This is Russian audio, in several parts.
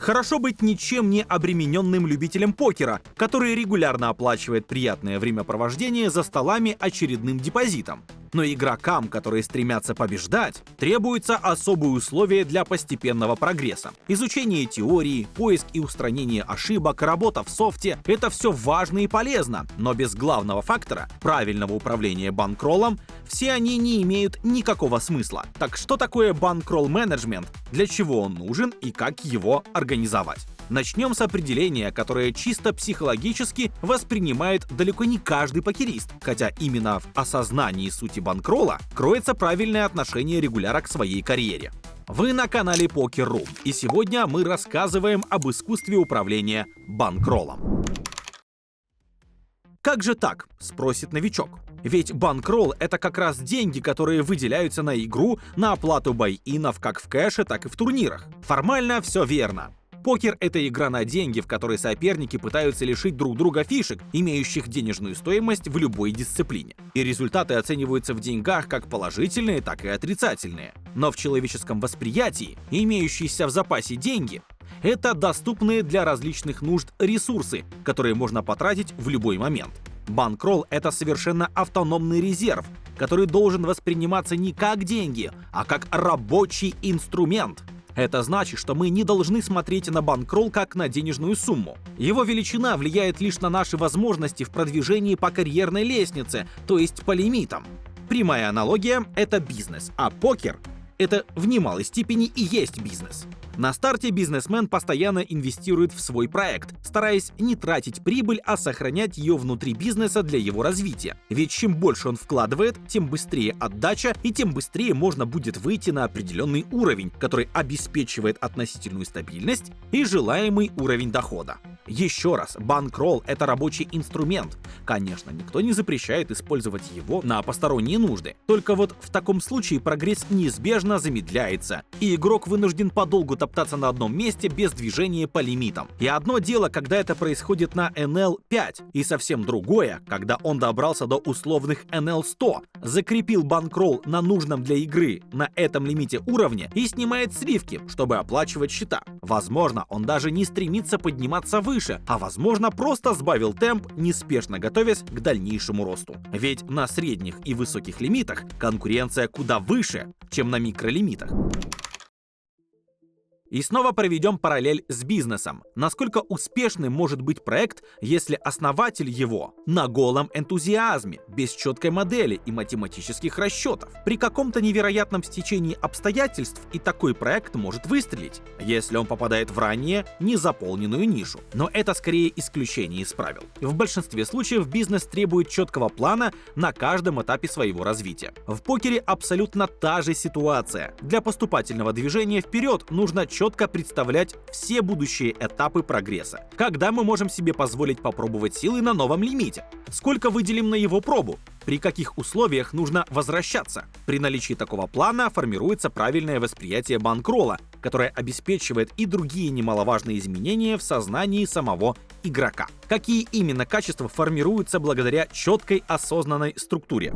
Хорошо быть ничем не обремененным любителем покера, который регулярно оплачивает приятное времяпровождение за столами очередным депозитом. Но игрокам, которые стремятся побеждать, требуются особые условия для постепенного прогресса. Изучение теории, поиск и устранение ошибок, работа в софте — это все важно и полезно, но без главного фактора — правильного управления банкроллом — все они не имеют никакого смысла. Так что такое банкролл-менеджмент, для чего он нужен и как его организовать? Начнем с определения, которое чисто психологически воспринимает далеко не каждый покерист, хотя именно в осознании сути банкролла кроется правильное отношение регуляра к своей карьере. Вы на канале Poker.ru, и сегодня мы рассказываем об искусстве управления банкроллом. Как же так? Спросит новичок. Ведь банкролл — это как раз деньги, которые выделяются на игру, на оплату бай-инов как в кэше, так и в турнирах. Формально все верно. Покер — это игра на деньги, в которой соперники пытаются лишить друг друга фишек, имеющих денежную стоимость в любой дисциплине. И результаты оцениваются в деньгах как положительные, так и отрицательные. Но в человеческом восприятии имеющиеся в запасе деньги — это доступные для различных нужд ресурсы, которые можно потратить в любой момент. Банкролл — это совершенно автономный резерв, который должен восприниматься не как деньги, а как рабочий инструмент. Это значит, что мы не должны смотреть на банкролл как на денежную сумму. Его величина влияет лишь на наши возможности в продвижении по карьерной лестнице, то есть по лимитам. Прямая аналогия — это бизнес, а покер — это в немалой степени и есть бизнес. На старте бизнесмен постоянно инвестирует в свой проект, стараясь не тратить прибыль, а сохранять ее внутри бизнеса для его развития. Ведь чем больше он вкладывает, тем быстрее отдача, и тем быстрее можно будет выйти на определенный уровень, который обеспечивает относительную стабильность и желаемый уровень дохода. Еще раз, банкролл — это рабочий инструмент. Конечно, никто не запрещает использовать его на посторонние нужды. Только вот в таком случае прогресс неизбежно замедляется, и игрок вынужден подолгу топтаться на одном месте без движения по лимитам. И одно дело, когда это происходит на NL5, и совсем другое, когда он добрался до условных NL100, закрепил банкролл на нужном для игры на этом лимите уровне и снимает сливки, чтобы оплачивать счета. Возможно, он даже не стремится подниматься выше, а возможно, просто сбавил темп, неспешно готовясь к дальнейшему росту. Ведь на средних и высоких лимитах конкуренция куда выше, чем на микролимитах. И снова проведем параллель с бизнесом. Насколько успешным может быть проект, если основатель его на голом энтузиазме, без четкой модели и математических расчетов? При каком-то невероятном стечении обстоятельств и такой проект может выстрелить, если он попадает в ранее незаполненную нишу. Но это скорее исключение из правил. В большинстве случаев бизнес требует четкого плана на каждом этапе своего развития. В покере абсолютно та же ситуация. Для поступательного движения вперед нужно четко представлять все будущие этапы прогресса. Когда мы можем себе позволить попробовать силы на новом лимите? Сколько выделим на его пробу? При каких условиях нужно возвращаться? При наличии такого плана формируется правильное восприятие банкролла, которое обеспечивает и другие немаловажные изменения в сознании самого игрока. Какие именно качества формируются благодаря четкой осознанной структуре?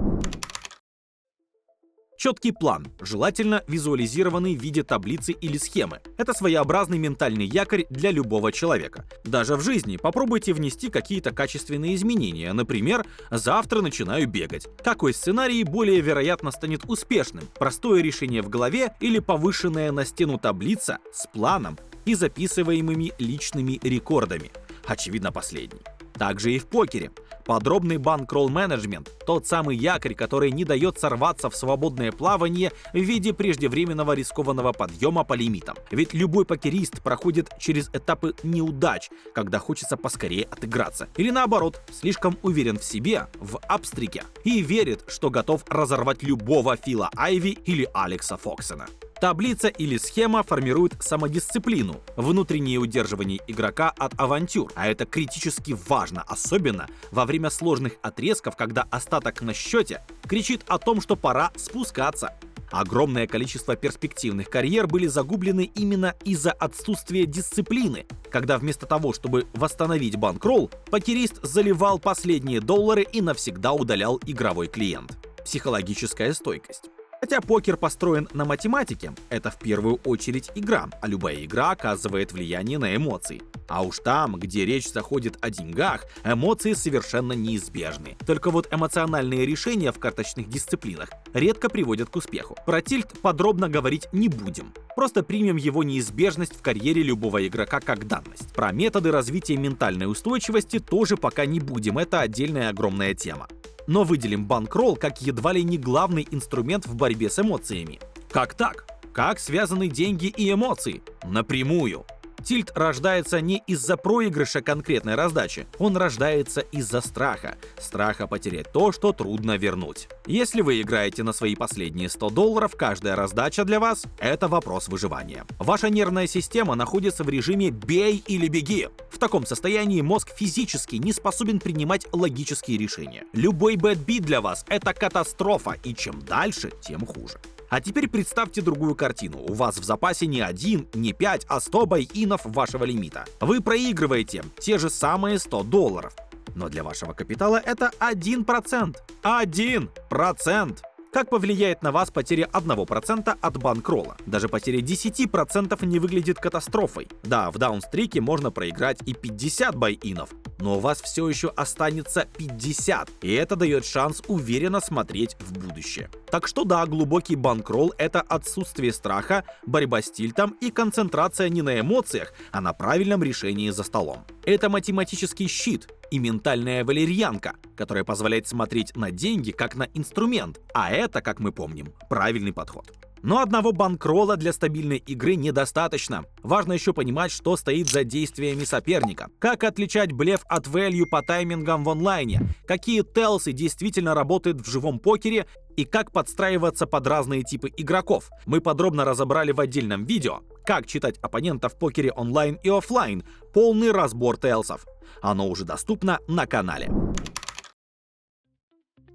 Четкий план, желательно визуализированный в виде таблицы или схемы. Это своеобразный ментальный якорь для любого человека. Даже в жизни попробуйте внести какие-то качественные изменения. Например, завтра начинаю бегать. Какой сценарий более вероятно станет успешным? Простое решение в голове или повышенная на стену таблица с планом и записываемыми личными рекордами? Очевидно, последний. Также и в покере. Подробный банкролл-менеджмент – тот самый якорь, который не дает сорваться в свободное плавание в виде преждевременного рискованного подъема по лимитам. Ведь любой покерист проходит через этапы неудач, когда хочется поскорее отыграться. Или наоборот, слишком уверен в себе, в апстрике, и верит, что готов разорвать любого Фила Айви или Алекса Фоксена. Таблица или схема формирует самодисциплину, внутреннее удерживание игрока от авантюр, а это критически важно, особенно во время сложных отрезков, когда остаток на счете кричит о том, что пора спускаться. Огромное количество перспективных карьер были загублены именно из-за отсутствия дисциплины, когда вместо того, чтобы восстановить банкролл, покерист заливал последние доллары и навсегда удалял игровой клиент. Психологическая стойкость. Хотя покер построен на математике, это в первую очередь игра, а любая игра оказывает влияние на эмоции. А уж там, где речь заходит о деньгах, эмоции совершенно неизбежны. Только вот эмоциональные решения в карточных дисциплинах редко приводят к успеху. Про тильт подробно говорить не будем. Просто примем его неизбежность в карьере любого игрока как данность. Про методы развития ментальной устойчивости тоже пока не будем, это отдельная огромная тема. Но выделим банкролл как едва ли не главный инструмент в борьбе с эмоциями. Как так? Как связаны деньги и эмоции? Напрямую. Тильт рождается не из-за проигрыша конкретной раздачи, он рождается из-за страха. Страха потерять то, что трудно вернуть. Если вы играете на свои последние $100, каждая раздача для вас – это вопрос выживания. Ваша нервная система находится в режиме «бей или беги». В таком состоянии мозг физически не способен принимать логические решения. Любой бэдбит для вас – это катастрофа, и чем дальше, тем хуже. А теперь представьте другую картину. У вас в запасе не 1, не 5, а 100 бай-инов вашего лимита. Вы проигрываете те же самые $100. Но для вашего капитала это 1%. 1%! Как повлияет на вас потеря 1% от банкролла? Даже потеря 10% не выглядит катастрофой. Да, в даунстрике можно проиграть и 50 бай-инов, но у вас все еще останется 50, и это дает шанс уверенно смотреть в будущее. Так что да, глубокий банкролл — это отсутствие страха, борьба с тильтом и концентрация не на эмоциях, а на правильном решении за столом. Это математический щит и ментальная валерьянка, которая позволяет смотреть на деньги как на инструмент, а это, как мы помним, правильный подход. Но одного банкролла для стабильной игры недостаточно. Важно еще понимать, что стоит за действиями соперника. Как отличать блеф от value по таймингам в онлайне, какие телсы действительно работают в живом покере и как подстраиваться под разные типы игроков. Мы подробно разобрали в отдельном видео, как читать оппонента в покере онлайн и офлайн, полный разбор телсов. Оно уже доступно на канале.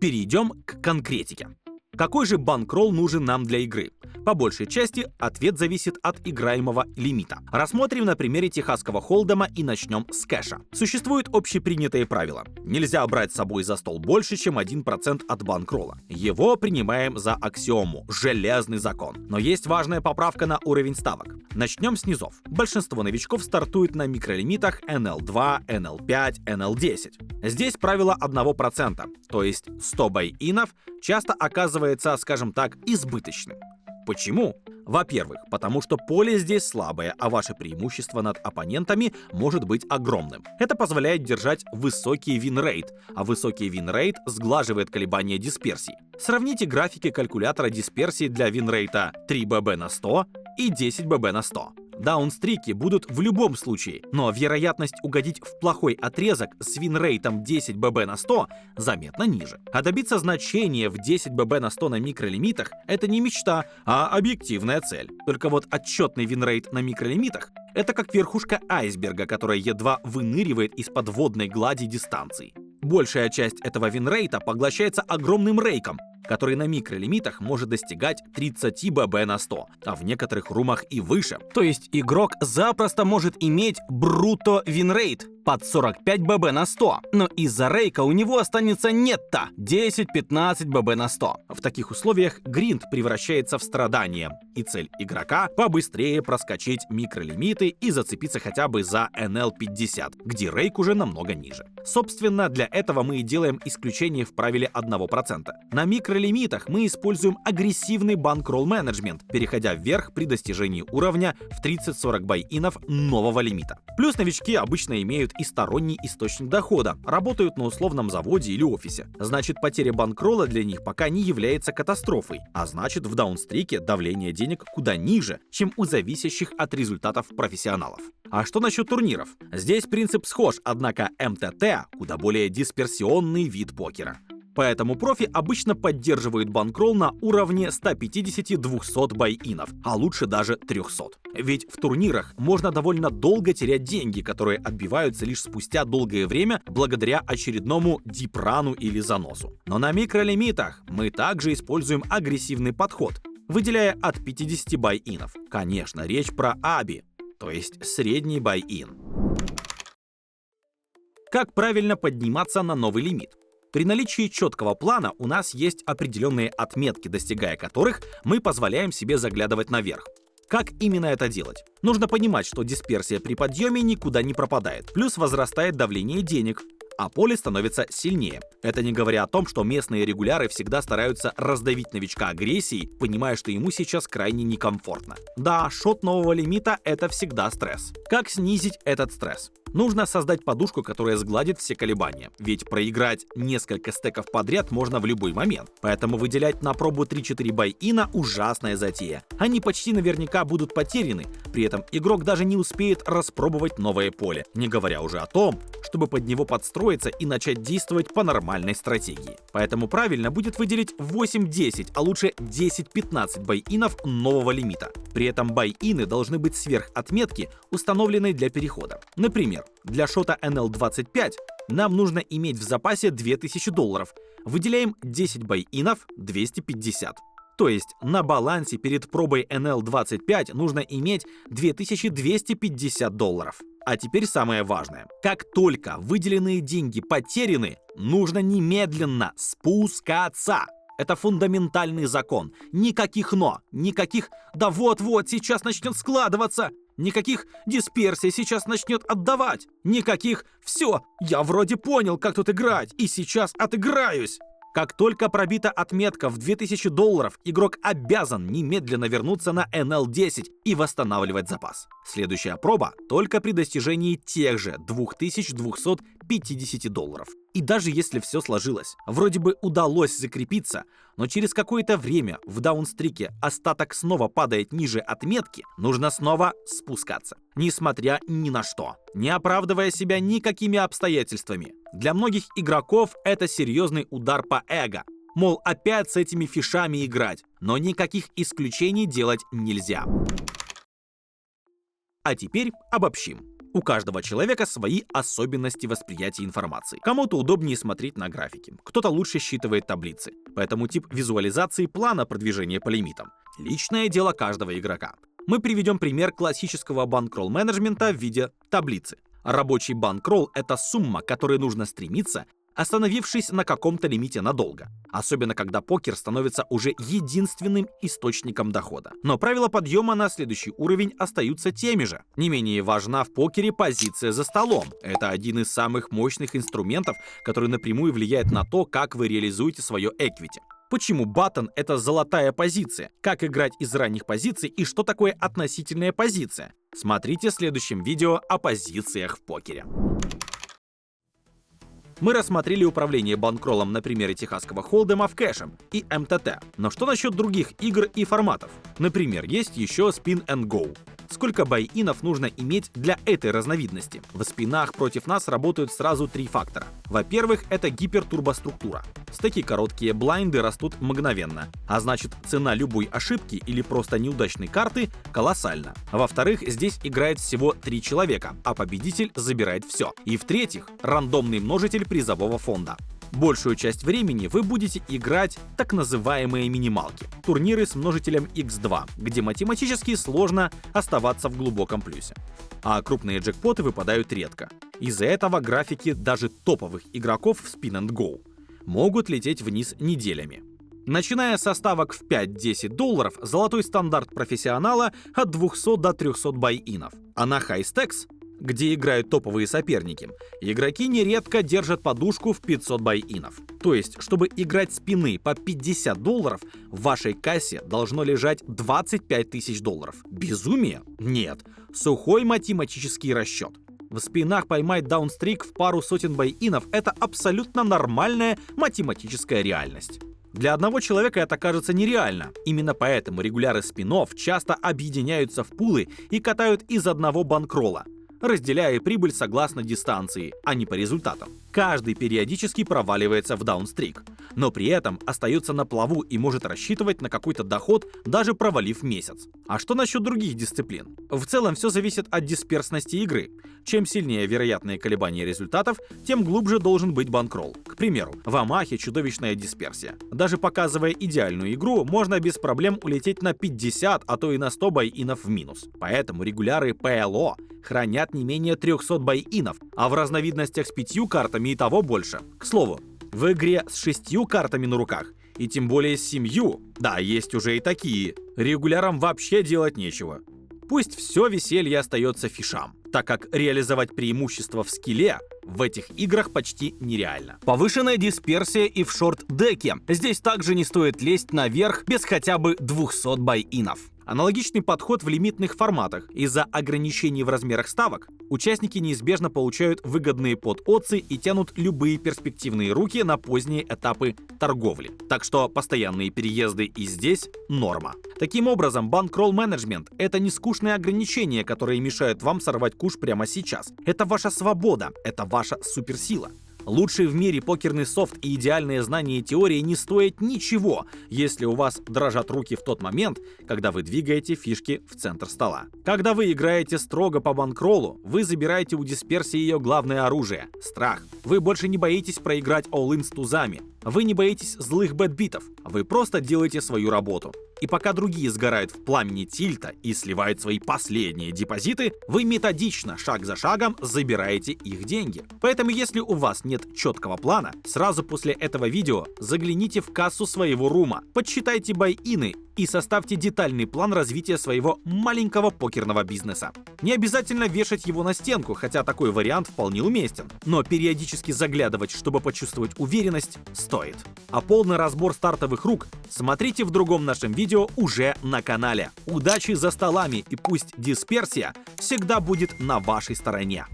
Перейдем к конкретике. Какой же банкролл нужен нам для игры? По большей части ответ зависит от играемого лимита. Рассмотрим на примере техасского холдема и начнем с кэша. Существуют общепринятые правила. Нельзя брать с собой за стол больше, чем 1% от банкролла. Его принимаем за аксиому, железный закон. Но есть важная поправка на уровень ставок. Начнем с низов. Большинство новичков стартует на микролимитах NL2, NL5, NL10. Здесь правило 1%, то есть 100 бай-инов часто оказывается, скажем так, избыточным. Почему? Во-первых, потому что поле здесь слабое, а ваше преимущество над оппонентами может быть огромным. Это позволяет держать высокий вин-рейт, а высокий вин-рейт сглаживает колебания дисперсии. Сравните графики калькулятора дисперсии для вин-рейта 3 ББ на 100 и 10 ББ на 100. Даунстрики будут в любом случае, но вероятность угодить в плохой отрезок с вин-рейтом 10 ББ на 100 заметно ниже. А добиться значения в 10 ББ на 100 на микролимитах — это не мечта, а объективная цель. Только вот отчетный вин-рейт на микролимитах — это как верхушка айсберга, которая едва выныривает из-под водной глади дистанции. Большая часть этого вин-рейта поглощается огромным рейком, который на микролимитах может достигать 30 ББ на 100, а в некоторых румах и выше. То есть игрок запросто может иметь бруто вин-рейт под 45 ББ на 100, но из-за рейка у него останется нетто 10-15 ББ на 100. В таких условиях гринд превращается в страдание, и цель игрока — побыстрее проскочить микролимиты и зацепиться хотя бы за NL50, где рейк уже намного ниже. Собственно, для этого мы и делаем исключение в правиле 1%. На микролимитах мы используем агрессивный банкролл менеджмент, переходя вверх при достижении уровня в 30-40 бай-инов нового лимита. Плюс новички обычно имеют и сторонний источник дохода, работают на условном заводе или офисе. Значит, потеря банкролла для них пока не является катастрофой, а значит, в даунстрике давление денег куда ниже, чем у зависящих от результатов профессионалов. А что насчет турниров? Здесь принцип схож, однако МТТ куда более дисперсионный вид покера. Поэтому профи обычно поддерживают банкролл на уровне 150-200 бай-инов, а лучше даже 300. Ведь в турнирах можно довольно долго терять деньги, которые отбиваются лишь спустя долгое время благодаря очередному дипрану или заносу. Но на микролимитах мы также используем агрессивный подход, выделяя от 50 бай-инов. Конечно, речь про ABI, то есть средний бай-ин. Как правильно подниматься на новый лимит? При наличии четкого плана у нас есть определенные отметки, достигая которых мы позволяем себе заглядывать наверх. Как именно это делать? Нужно понимать, что дисперсия при подъеме никуда не пропадает, плюс возрастает давление денег, а поле становится сильнее. Это не говоря о том, что местные регуляры всегда стараются раздавить новичка агрессией, понимая, что ему сейчас крайне некомфортно. Да, шот нового лимита — это всегда стресс. Как снизить этот стресс? Нужно создать подушку, которая сгладит все колебания, ведь проиграть несколько стеков подряд можно в любой момент. Поэтому выделять на пробу 3-4 бай-ина — ужасная затея. Они почти наверняка будут потеряны, при этом игрок даже не успеет распробовать новое поле, не говоря уже о том, чтобы под него подстроиться и начать действовать по нормальной стратегии. Поэтому правильно будет выделить 8-10, а лучше 10-15 бай-инов нового лимита. При этом бай-ины должны быть сверх отметки, установленной для перехода. Например, для шота NL25 нам нужно иметь в запасе $2000. Выделяем 10 бай-инов, 250. То есть на балансе перед пробой NL25 нужно иметь $2250. А теперь самое важное. Как только выделенные деньги потеряны, нужно немедленно спускаться. Это фундаментальный закон. Никаких «но», никаких «да вот-вот, сейчас начнет складываться», никаких «дисперсия сейчас начнет отдавать», никаких «все, я вроде понял, как тут играть, и сейчас отыграюсь». Как только пробита отметка в $2000, игрок обязан немедленно вернуться на NL10 и восстанавливать запас. Следующая проба только при достижении тех же $2250. И даже если все сложилось, вроде бы удалось закрепиться, но через какое-то время в даунстрике остаток снова падает ниже отметки, нужно снова спускаться. Несмотря ни на что, не оправдывая себя никакими обстоятельствами. Для многих игроков это серьезный удар по эго. Мол, опять с этими фишами играть, но никаких исключений делать нельзя. А теперь обобщим. У каждого человека свои особенности восприятия информации. Кому-то удобнее смотреть на графики, кто-то лучше считывает таблицы. Поэтому тип визуализации плана продвижения по лимитам — личное дело каждого игрока. Мы приведем пример классического банкролл-менеджмента в виде таблицы. Рабочий банкролл — это сумма, к которой нужно стремиться, остановившись на каком-то лимите надолго. Особенно когда покер становится уже единственным источником дохода. Но правила подъема на следующий уровень остаются теми же. Не менее важна в покере позиция за столом. Это один из самых мощных инструментов, который напрямую влияет на то, как вы реализуете свое эквити. Почему баттон — это золотая позиция? Как играть из ранних позиций и что такое относительная позиция? Смотрите в следующем видео о позициях в покере. Мы рассмотрели управление банкроллом на примере техасского холдема в кэше и МТТ. Но что насчет других игр и форматов? Например, есть еще Spin and Go. Сколько бай-инов нужно иметь для этой разновидности? В спинах против нас работают сразу три фактора. Во-первых, это гипертурбоструктура. Стеки короткие, блайнды растут мгновенно, а значит цена любой ошибки или просто неудачной карты колоссальна. Во-вторых, здесь играет всего 3 человека, а победитель забирает все. И в-третьих, рандомный множитель призового фонда. Большую часть времени вы будете играть так называемые минималки, турниры с множителем x2, где математически сложно оставаться в глубоком плюсе. А крупные джекпоты выпадают редко. Из-за этого графики даже топовых игроков в Spin and Go могут лететь вниз неделями. Начиная со ставок в $5-10, золотой стандарт профессионала от 200 до 300 бай-инов. А на High Stacks, где играют топовые соперники, игроки нередко держат подушку в 500 бай-инов. То есть, чтобы играть спины по $50, в вашей кассе должно лежать $25 000. Безумие? Нет. Сухой математический расчет. В спинах поймать даунстрик в пару сотен бай-инов — это абсолютно нормальная математическая реальность. Для одного человека это кажется нереально. Именно поэтому регуляры спинов часто объединяются в пулы и катают из одного банкролла, разделяя прибыль согласно дистанции, а не по результатам. Каждый периодически проваливается в даунстрик, но при этом остается на плаву и может рассчитывать на какой-то доход, даже провалив месяц. А что насчет других дисциплин? В целом все зависит от дисперсности игры. Чем сильнее вероятные колебания результатов, тем глубже должен быть банкролл. К примеру, в Омахе чудовищная дисперсия. Даже показывая идеальную игру, можно без проблем улететь на 50, а то и на 100 бай-инов в минус. Поэтому регуляры ПЛО хранят не менее 300 бай-инов, а в разновидностях с 5 картами и того больше. К слову, В игре с 6 картами на руках, и тем более с 7, да, есть уже и такие, регулярам вообще делать нечего. Пусть все веселье остается фишам, так как реализовать преимущество в скилле в этих играх почти нереально. Повышенная дисперсия и в шорт-деке. Здесь также не стоит лезть наверх без хотя бы 200 бай-инов. Аналогичный подход в лимитных форматах. Из-за ограничений в размерах ставок участники неизбежно получают выгодные подотцы и тянут любые перспективные руки на поздние этапы торговли. Так что постоянные переезды и здесь норма. Таким образом, банкролл менеджмент — это не скучные ограничения, которые мешают вам сорвать куш прямо сейчас. Это ваша свобода, это ваша суперсила. Лучший в мире покерный софт и идеальное знание теории не стоят ничего, если у вас дрожат руки в тот момент, когда вы двигаете фишки в центр стола. Когда вы играете строго по банкроллу, вы забираете у дисперсии ее главное оружие — страх. Вы больше не боитесь проиграть all-in с тузами. Вы не боитесь злых бэтбитов, вы просто делаете свою работу. И пока другие сгорают в пламени тильта и сливают свои последние депозиты, вы методично, шаг за шагом, забираете их деньги. Поэтому если у вас нет четкого плана, сразу после этого видео загляните в кассу своего рума, подсчитайте бай-ины и составьте детальный план развития своего маленького покерного бизнеса. Не обязательно вешать его на стенку, хотя такой вариант вполне уместен, но периодически заглядывать, чтобы почувствовать уверенность, стоит. А полный разбор стартовых рук смотрите в другом нашем видео уже на канале. Удачи за столами, и пусть дисперсия всегда будет на вашей стороне.